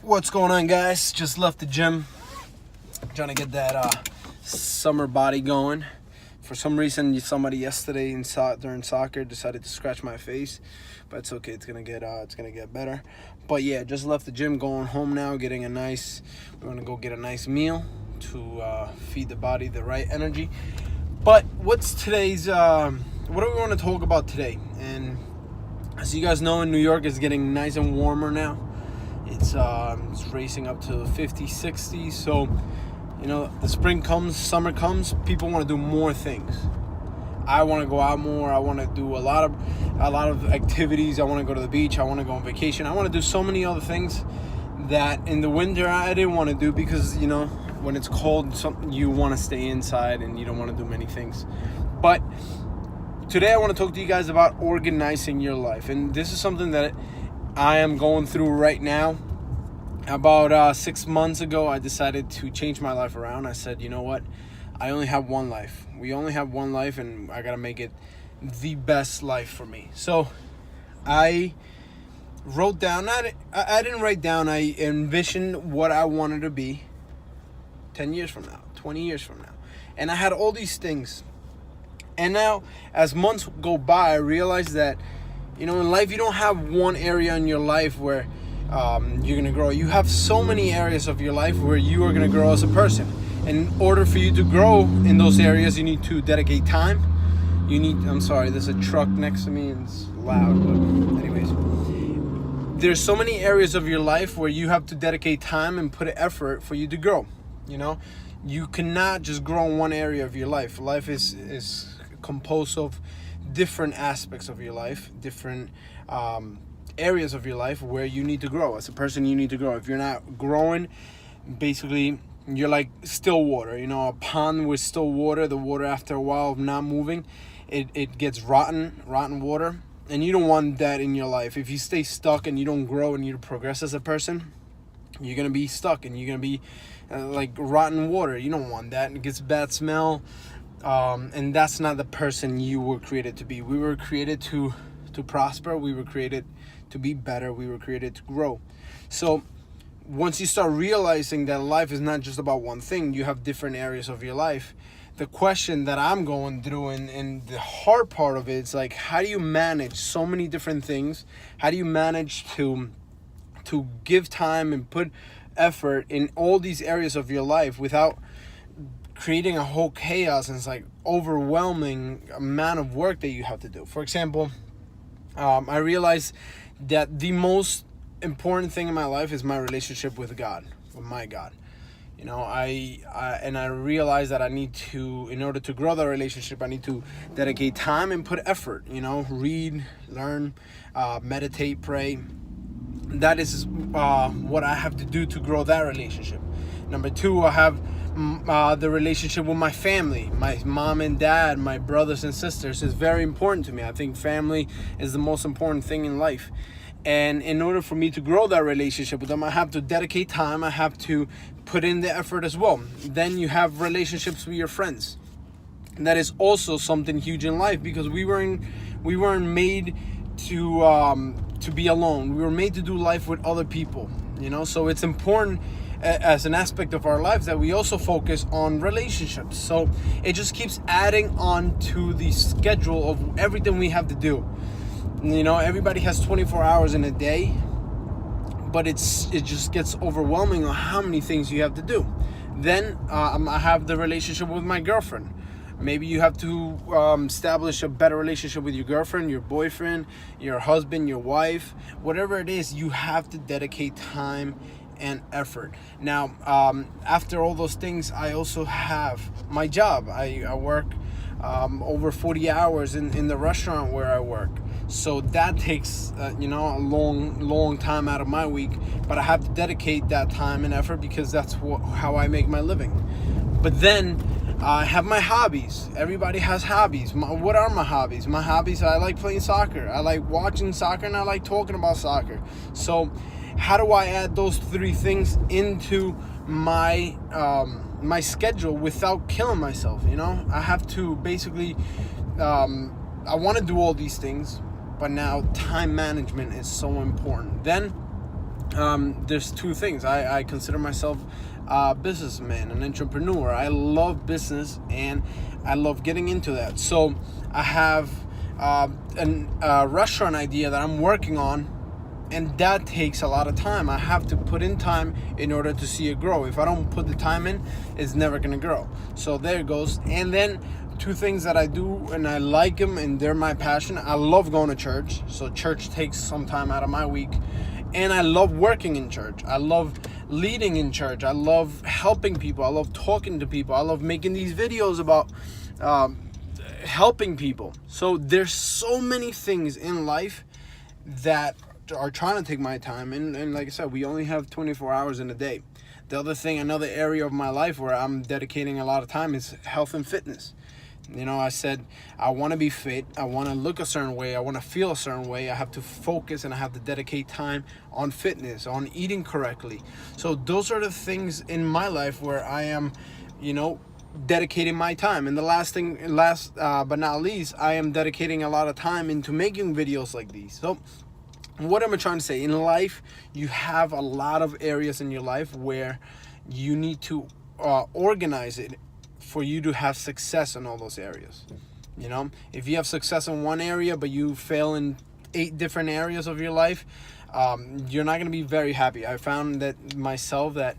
What's going on, guys? Just left the gym, trying to get that summer body going. For some reason, somebody yesterday during soccer decided to scratch my face, but it's okay. It's gonna get better. But yeah, just left the gym, going home now, we're gonna go get a nice meal to feed the body the right energy. But what's today's? What do we want to talk about today? And as you guys know, in New York, it's getting nice and warmer now. It's racing up to 50, 60. So, the spring comes, summer comes, people want to do more things. I want to go out more. I want to do a lot of activities. I want to go to the beach. I want to go on vacation. I want to do so many other things that in the winter I didn't want to do because, when it's cold, you want to stay inside and you don't want to do many things. But today I want to talk to you guys about organizing your life. And this is something that I am going through right now. About 6 months ago, I decided to change my life around. I said, you know what? I only have one life. We only have one life, and I got to make it the best life for me. So I wrote down, I didn't write down, I envisioned what I wanted to be 10 years from now, 20 years from now. And I had all these things. And now, as months go by, I realized that, in life, you don't have one area in your life where you're going to grow. You have so many areas of your life where you are going to grow as a person. And in order for you to grow in those areas, you need to dedicate time. I'm sorry, there's a truck next to me and it's loud. But anyways, there's so many areas of your life where you have to dedicate time and put effort for you to grow. You cannot just grow in one area of your life. Life is composed of different aspects of your life, different areas of your life where you need to grow. As a person, you need to grow. If you're not growing, basically you're like still water. A pond with still water, the water after a while of not moving, it gets rotten water, and you don't want that in your life. If you stay stuck and you don't grow and you don't progress as a person, you're gonna be stuck and you're gonna be like rotten water. You don't want that. It gets bad smell. And that's not the person you were created to be. We were created to prosper. We were created to be better. We were created to grow. So once you start realizing that life is not just about one thing, you have different areas of your life. The question that I'm going through and the hard part of it is like, how do you manage so many different things? How do you manage to give time and put effort in all these areas of your life without creating a whole chaos and it's like overwhelming amount of work that you have to do? For example, I realized that the most important thing in my life is my relationship with God, with my God. I realized that I need to, in order to grow that relationship, I need to dedicate time and put effort. Read, learn, meditate, pray. That is what I have to do to grow that relationship. Number two, I have the relationship with my family, my mom and dad, my brothers and sisters is very important to me. I think family is the most important thing in life. And in order for me to grow that relationship with them, I have to dedicate time. I have to put in the effort as well. Then you have relationships with your friends. And that is also something huge in life because we weren't made to be alone. We were made to do life with other people. So it's important as an aspect of our lives that we also focus on relationships. So it just keeps adding on to the schedule of everything we have to do. Everybody has 24 hours in a day, but it just gets overwhelming on how many things you have to do. Then I have the relationship with my girlfriend. Maybe you have to establish a better relationship with your girlfriend, your boyfriend, your husband, your wife, whatever it is. You have to dedicate time and effort. Now, after all those things, I also have my job. I work over 40 hours in the restaurant where I work. So that takes, a long time out of my week. But I have to dedicate that time and effort because that's how I make my living. But then I have my hobbies. Everybody has hobbies. What are my hobbies? My hobbies, I like playing soccer. I like watching soccer and I like talking about soccer. So how do I add those three things into my my schedule without killing myself? I have to basically I want to do all these things, but now time management is so important. Then there's two things. I consider myself a businessman, an entrepreneur. I love business and I love getting into that. So I have a restaurant idea that I'm working on, and that takes a lot of time. I have to put in time in order to see it grow. If I don't put the time in, it's never gonna grow. So there it goes. And then two things that I do, and I like them, and they're my passion. I love going to church, so church takes some time out of my week. And I love working in church. I love leading in church. I love helping people. I love talking to people. I love making these videos about helping people. So there's so many things in life that are trying to take my time. And like I said, we only have 24 hours in a day. The other thing, another area of my life where I'm dedicating a lot of time is health and fitness. You know, I said, I want to be fit. I want to look a certain way. I want to feel a certain way. I have to focus and I have to dedicate time on fitness, on eating correctly. So those are the things in my life where I am, you know, dedicating my time. And the last but not least, I am dedicating a lot of time into making videos like these. So what am I trying to say? In life, you have a lot of areas in your life where you need to organize it for you to have success in all those areas. You know, if you have success in one area but you fail in 8 different areas of your life, you're not going to be very happy. I found that myself that,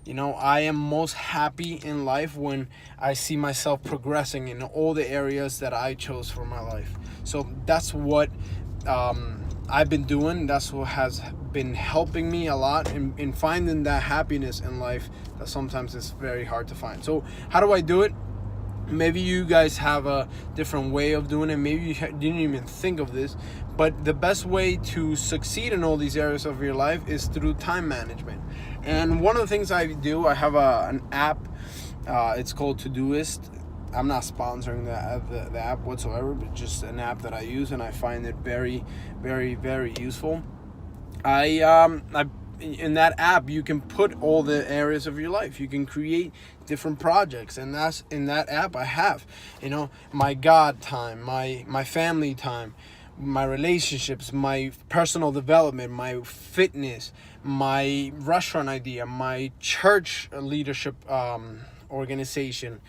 you know, I am most happy in life when I see myself progressing in all the areas that I chose for my life. So that's what I've been doing. That's what has been helping me a lot in finding that happiness in life that sometimes is very hard to find. So how do I do it? Maybe you guys have a different way of doing it. Maybe you didn't even think of this. But the best way to succeed in all these areas of your life is through time management. And one of the things I do, I have an app. It's called Todoist. I'm not sponsoring the app whatsoever, but just an app that I use, and I find it very, very, very useful. In that app, you can put all the areas of your life. You can create different projects, and that's in that app. I have, you know, my God time, my family time, my relationships, my personal development, my fitness, my restaurant idea, my church leadership organization.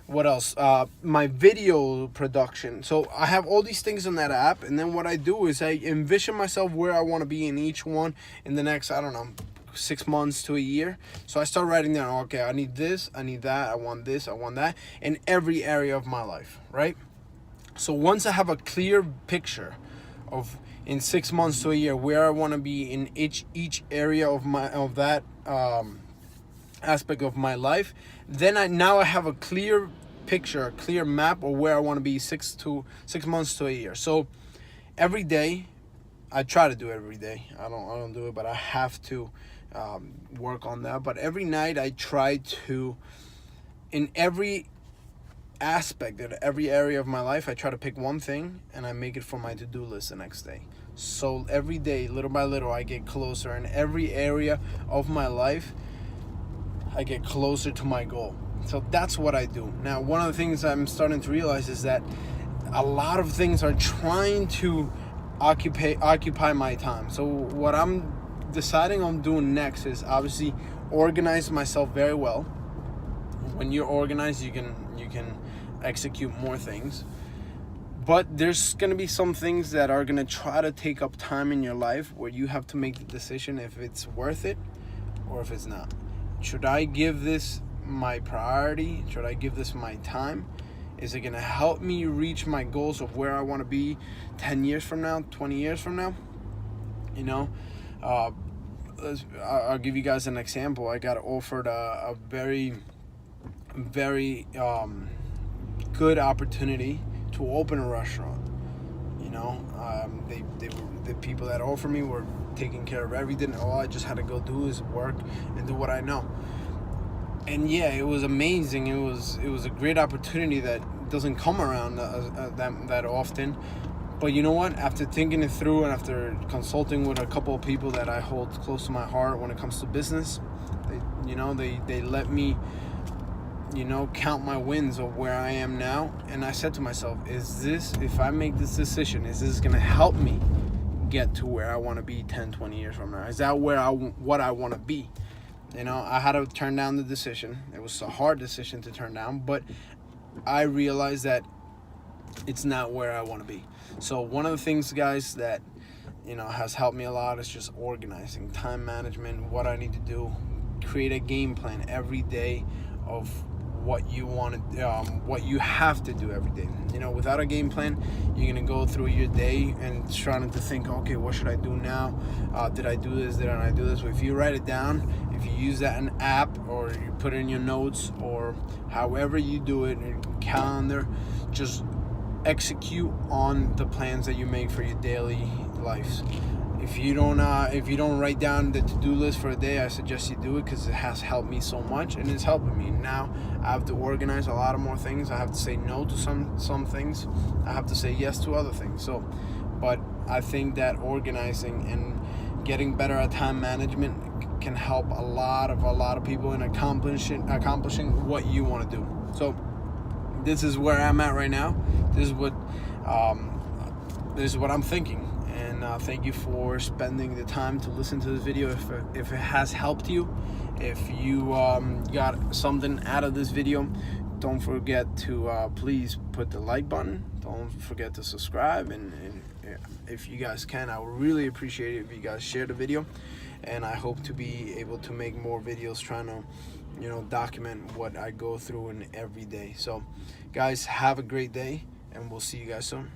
What else? My video production. So I have all these things in that app, and then what I do is I envision myself where I want to be in each one in the next, I don't know, 6 months to a year. So I start writing down, okay, I need this, I need that, I want this, I want that, in every area of my life, right? So once I have a clear picture of in 6 months to a year where I want to be in each area of that aspect of my life, then I have a clear picture, a clear map of where I want to be 6 months to a year. So every day, I try to do it every day. I don't do it, but I have to work on that. But every night I try to, in every aspect, in every area of my life, I try to pick one thing and I make it for my to-do list the next day. So every day, little by little, I get closer in every area of my life. I get closer to my goal. So that's what I do. Now, one of the things I'm starting to realize is that a lot of things are trying to occupy my time. So what I'm deciding on doing next is obviously organize myself very well. When you're organized, you can execute more things. But there's going to be some things that are going to try to take up time in your life where you have to make the decision if it's worth it or if it's not. Should I give this my priority? Should I give this my time? Is it going to help me reach my goals of where I want to be 10 years from now, 20 years from now? You know, I'll give you guys an example. I got offered a very, very good opportunity to open a restaurant. You know, the people that offered me were taking care of everything. All I just had to go do is work and do what I know. And yeah, it was amazing. It was a great opportunity that doesn't come around that often. But you know what? After thinking it through and after consulting with a couple of people that I hold close to my heart when it comes to business, they let me, count my wins of where I am now. And I said to myself, if I make this decision, is this going to help me get to where I want to be 10-20 years from now? Is that what I want to be? You know, I had to turn down the decision. It was a hard decision to turn down, but I realized that it's not where I want to be. So one of the things, guys, that, you know, has helped me a lot is just organizing, time management, what I need to do, create a game plan every day of what you want to, what you have to do every day. You know, without a game plan, you're gonna go through your day and trying to think, okay, what should I do now? Did I do this? Did I do this? But if you write it down, if you use that an app, or you put it in your notes, or however you do it in your calendar, just execute on the plans that you make for your daily lives. If you don't write down the to-do list for a day, I suggest you do it, because it has helped me so much, and it's helping me. Now I have to organize a lot of more things. I have to say no to some things. I have to say yes to other things. So, but I think that organizing and getting better at time management can help a lot of people in accomplishing what you want to do. So this is where I'm at right now. This is what I'm thinking. And thank you for spending the time to listen to this video. If it has helped you, if you got something out of this video, don't forget to please put the like button. Don't forget to subscribe, and if you guys can, I would really appreciate it if you guys share the video. And I hope to be able to make more videos trying to, you know, document what I go through in every day. So guys, have a great day, and we'll see you guys soon.